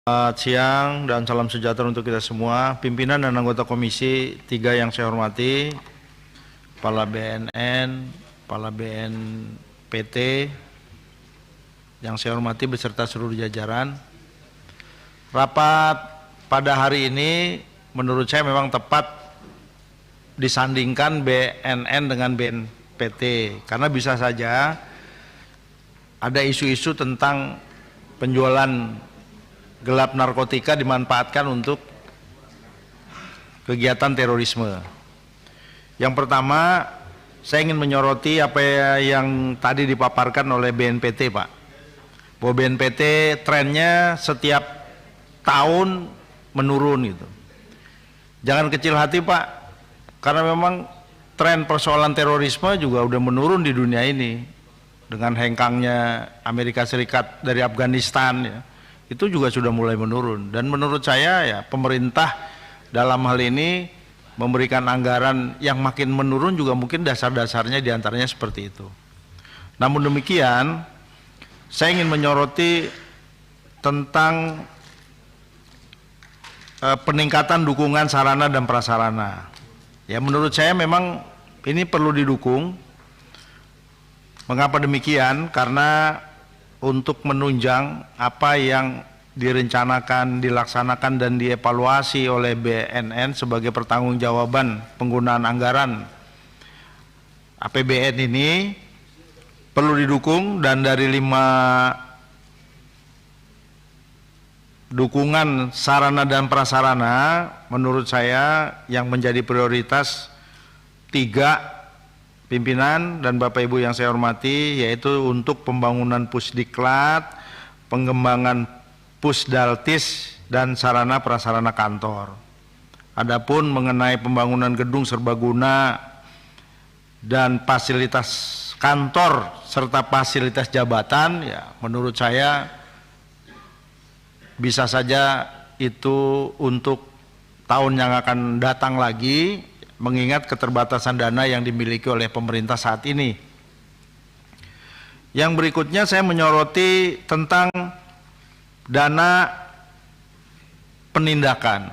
Selamat siang dan salam sejahtera untuk kita semua. Pimpinan dan anggota Komisi 3 yang saya hormati, Kepala BNN, Kepala BNPT, yang saya hormati beserta seluruh jajaran. Rapat pada hari ini menurut saya memang tepat disandingkan BNN dengan BNPT, karena bisa saja ada isu-isu tentang penjualan gelap narkotika dimanfaatkan untuk kegiatan terorisme. Yang pertama, saya ingin menyoroti apa yang tadi dipaparkan oleh BNPT, Pak. Bahwa BNPT trennya setiap tahun menurun gitu. Jangan kecil hati, Pak, karena memang tren persoalan terorisme juga udah menurun di dunia ini dengan hengkangnya Amerika Serikat dari Afghanistan ya. Itu juga sudah mulai menurun, dan menurut saya ya pemerintah dalam hal ini memberikan anggaran yang makin menurun juga mungkin dasar-dasarnya diantaranya seperti itu. Namun demikian, saya ingin menyoroti tentang peningkatan dukungan sarana dan prasarana. Ya, menurut saya memang ini perlu didukung. Mengapa demikian? Karena untuk menunjang apa yang direncanakan, dilaksanakan dan dievaluasi oleh BNN sebagai pertanggungjawaban penggunaan anggaran APBN ini perlu didukung, dan dari 5 dukungan sarana dan prasarana menurut saya yang menjadi prioritas 3 pimpinan dan Bapak Ibu yang saya hormati, yaitu untuk pembangunan Pusdiklat, pengembangan Pusdaltis, dan sarana prasarana kantor. Adapun mengenai pembangunan gedung serbaguna dan fasilitas kantor serta fasilitas jabatan, ya menurut saya bisa saja itu untuk tahun yang akan datang lagi, mengingat keterbatasan dana yang dimiliki oleh pemerintah saat ini. Yang berikutnya saya menyoroti tentang dana penindakan.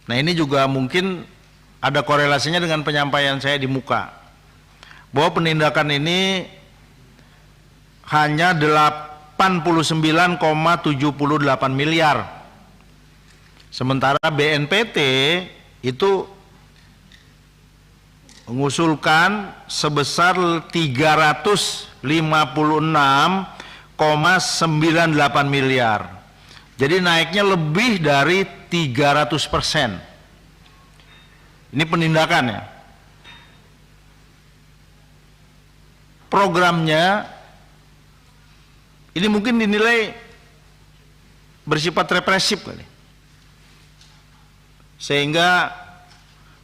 Nah, ini juga mungkin ada korelasinya dengan penyampaian saya di muka, bahwa penindakan ini hanya 89,78 miliar. Sementara BNPT itu mengusulkan sebesar 356,98 miliar. Jadi naiknya lebih dari 300%. Ini penindakannya. Programnya ini mungkin dinilai bersifat represif kali, sehingga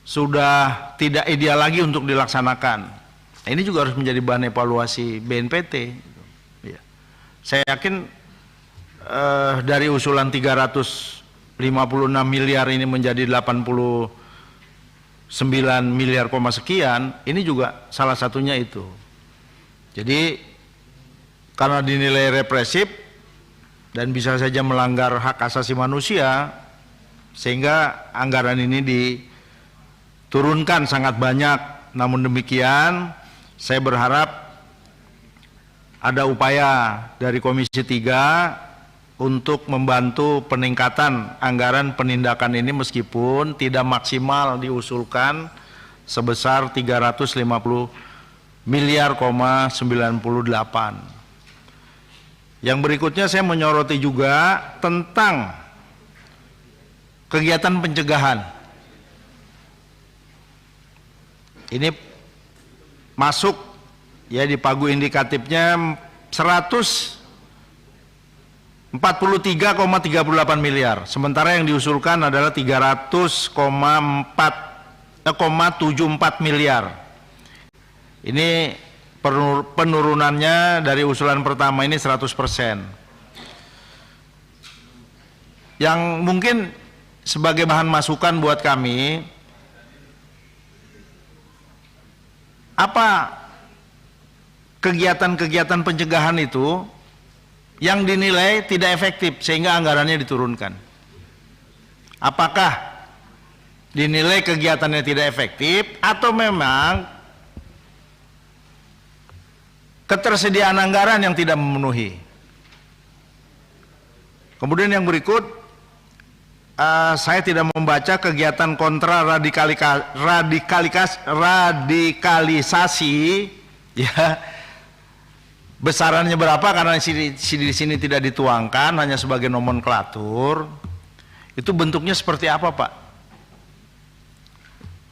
sudah tidak ideal lagi untuk dilaksanakan. Nah, ini juga harus menjadi bahan evaluasi BNPT. Ya. Saya yakin dari usulan 356 miliar ini menjadi 89 miliar sekian, ini juga salah satunya itu. Jadi karena dinilai represif dan bisa saja melanggar hak asasi manusia, sehingga anggaran ini turunkan sangat banyak. Namun demikian, saya berharap ada upaya dari Komisi 3 untuk membantu peningkatan anggaran penindakan ini, meskipun tidak maksimal diusulkan sebesar 350 miliar 98. Yang berikutnya saya menyoroti juga tentang kegiatan pencegahan. Ini masuk ya di pagu indikatifnya 143,38 miliar. Sementara yang diusulkan adalah 300,74 miliar. Ini penurunannya dari usulan pertama ini 100%. Yang mungkin sebagai bahan masukan buat kami, apa kegiatan-kegiatan pencegahan itu yang dinilai tidak efektif sehingga anggarannya diturunkan. Apakah dinilai kegiatannya tidak efektif atau memang ketersediaan anggaran yang tidak memenuhi? Kemudian yang berikut, saya tidak membaca kegiatan kontra radikalisasi, ya, besarannya berapa karena di sini tidak dituangkan, hanya sebagai nomenklatur. Itu bentuknya seperti apa, Pak?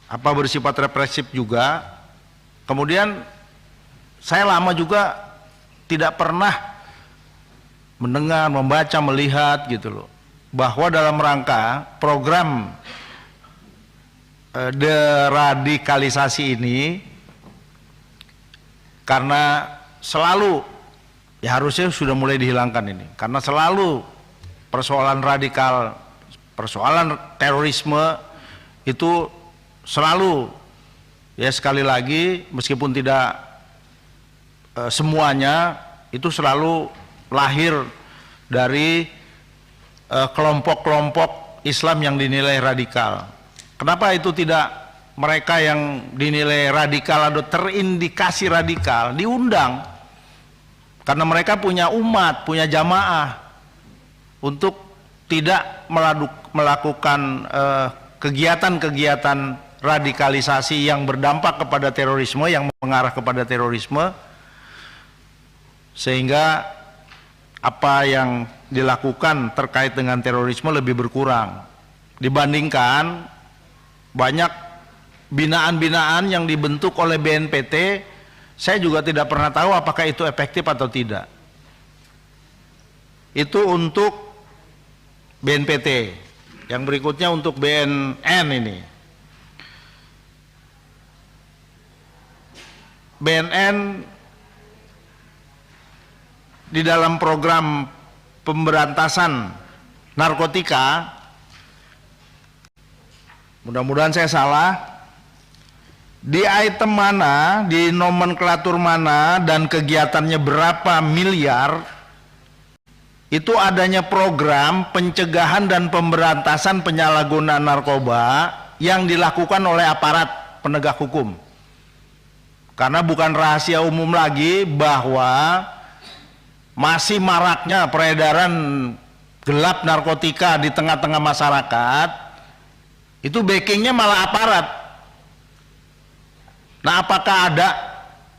Apa bersifat represif juga? Kemudian saya lama juga tidak pernah mendengar, membaca, melihat gitu loh, bahwa dalam rangka program deradikalisasi ini, karena selalu, ya harusnya sudah mulai dihilangkan ini, karena selalu persoalan radikal, persoalan terorisme itu selalu, ya sekali lagi, meskipun tidak semuanya, itu selalu lahir dari kelompok-kelompok Islam yang dinilai radikal. Kenapa itu tidak mereka yang dinilai radikal atau terindikasi radikal diundang? Karena mereka punya umat, punya jamaah untuk tidak melakukan kegiatan-kegiatan radikalisasi yang berdampak kepada terorisme, yang mengarah kepada terorisme, sehingga apa yang dilakukan terkait dengan terorisme lebih berkurang dibandingkan banyak binaan-binaan yang dibentuk oleh BNPT. Saya juga tidak pernah tahu apakah itu efektif atau tidak. Itu untuk BNPT. Yang berikutnya untuk BNN ini. BNN di dalam program pemberantasan narkotika, mudah-mudahan saya salah, di item mana, di nomenklatur mana, dan kegiatannya berapa miliar, itu adanya program pencegahan dan pemberantasan penyalahgunaan narkoba yang dilakukan oleh aparat penegak hukum. Karena bukan rahasia umum lagi bahwa masih maraknya peredaran gelap narkotika di tengah-tengah masyarakat, itu backingnya malah aparat. Nah, apakah ada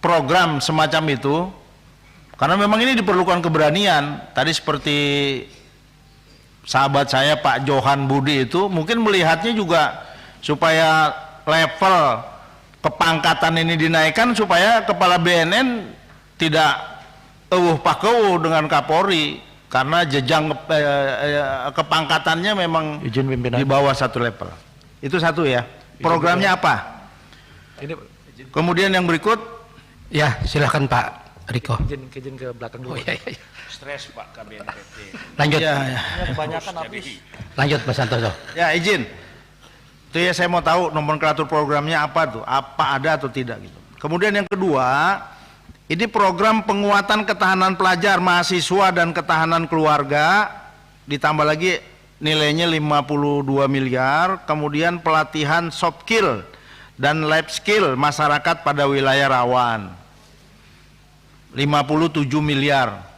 program semacam itu? Karena memang ini diperlukan keberanian. Tadi seperti sahabat saya Pak Johan Budi itu mungkin melihatnya juga supaya level kepangkatan ini dinaikkan, supaya kepala BNN tidak pakau dengan Kapolri, karena jejang kepangkatannya memang di bawah satu level. Itu satu ya. Programnya apa? Kemudian yang berikut, ya silakan Pak Riko. Izin ke belakang dulu. Oh, iya, iya. Stres Pak KBNPT. Lanjut. Ya, ya. Kebanyakan habis. Lanjut Mas Santoso. Ya, izin. Itu ya, saya mau tahu nomenklatur programnya apa tuh? Apa ada atau tidak gitu. Kemudian yang kedua, ini program penguatan ketahanan pelajar, mahasiswa, dan ketahanan keluarga, ditambah lagi nilainya 52 miliar, kemudian pelatihan soft skill dan life skill masyarakat pada wilayah rawan, 57 miliar.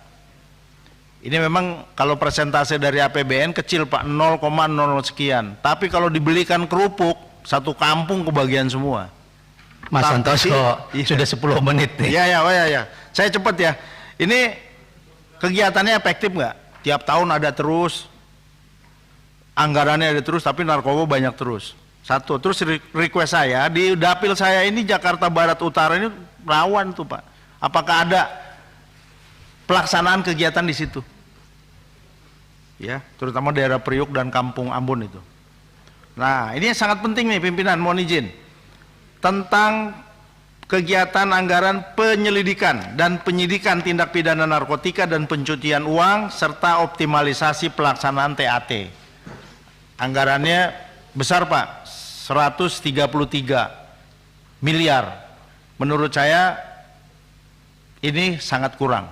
Ini memang kalau persentase dari APBN kecil Pak, 0,00 sekian, tapi kalau dibelikan kerupuk, satu kampung kebagian semua. Mas Santoso, iya. Sudah 10 menit nih. Iya, ya. Saya cepat ya. Ini kegiatannya efektif nggak? Tiap tahun ada terus, anggarannya ada terus, tapi narkoba banyak terus. Satu. Terus request saya, di dapil saya ini Jakarta Barat Utara ini rawan tuh Pak. Apakah ada pelaksanaan kegiatan di situ? Ya, terutama daerah Priuk dan Kampung Ambon itu. Nah, ini sangat penting nih pimpinan, mohon izin. Tentang kegiatan anggaran penyelidikan dan penyidikan tindak pidana narkotika dan pencucian uang serta optimalisasi pelaksanaan TAT. Anggarannya besar Pak, 133 miliar. Menurut saya ini sangat kurang.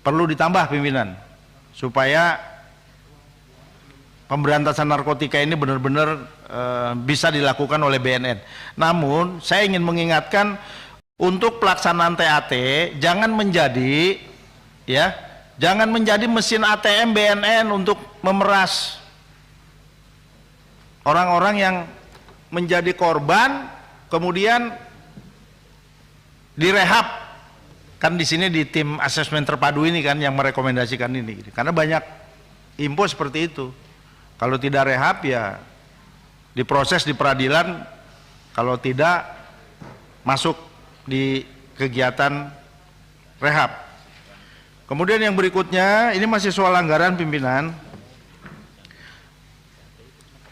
perlu ditambah pimpinan supaya pemberantasan narkotika ini benar-benar bisa dilakukan oleh BNN. Namun saya ingin mengingatkan untuk pelaksanaan TAT jangan menjadi mesin ATM BNN untuk memeras orang-orang yang menjadi korban kemudian direhab. Kan di sini di tim asesmen terpadu ini kan yang merekomendasikan ini, karena banyak info seperti itu. Kalau tidak rehab ya diproses di peradilan, kalau tidak masuk di kegiatan rehab. Kemudian yang berikutnya ini masih soal anggaran pimpinan.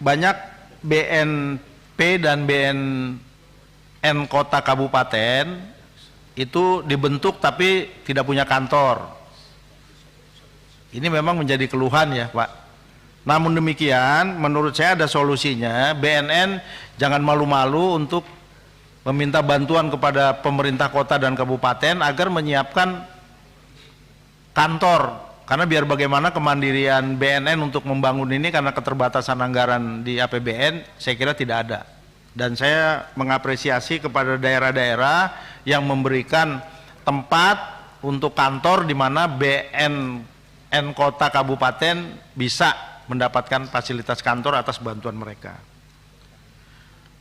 Banyak BNP dan BNN kota kabupaten itu dibentuk tapi tidak punya kantor. Ini memang menjadi keluhan ya Pak. Namun demikian menurut saya ada solusinya. BNN jangan malu-malu untuk meminta bantuan kepada pemerintah kota dan kabupaten agar menyiapkan kantor, karena biar bagaimana kemandirian BNN untuk membangun ini karena keterbatasan anggaran di APBN saya kira tidak ada. Dan saya mengapresiasi kepada daerah-daerah yang memberikan tempat untuk kantor di mana BNN kota kabupaten bisa mendapatkan fasilitas kantor atas bantuan mereka.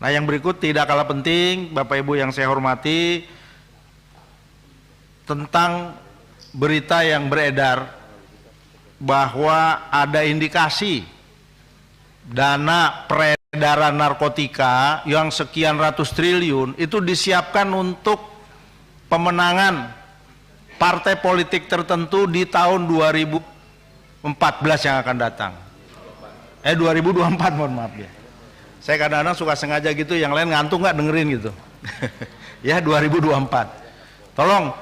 Nah, yang berikut tidak kalah penting Bapak Ibu yang saya hormati, tentang berita yang beredar bahwa ada indikasi dana peredaran narkotika yang sekian ratus triliun itu disiapkan untuk pemenangan partai politik tertentu di tahun 2014 yang akan datang. 2024 mohon maaf ya. Saya kadang-kadang suka sengaja gitu, yang lain ngantuk nggak dengerin gitu. Ya 2024. Tolong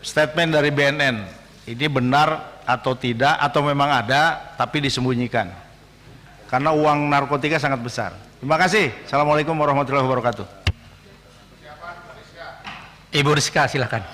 statement dari BNN ini benar atau tidak, atau memang ada tapi disembunyikan, karena uang narkotika sangat besar. Terima kasih. Assalamualaikum warahmatullahi wabarakatuh. Ibu Rizka silakan.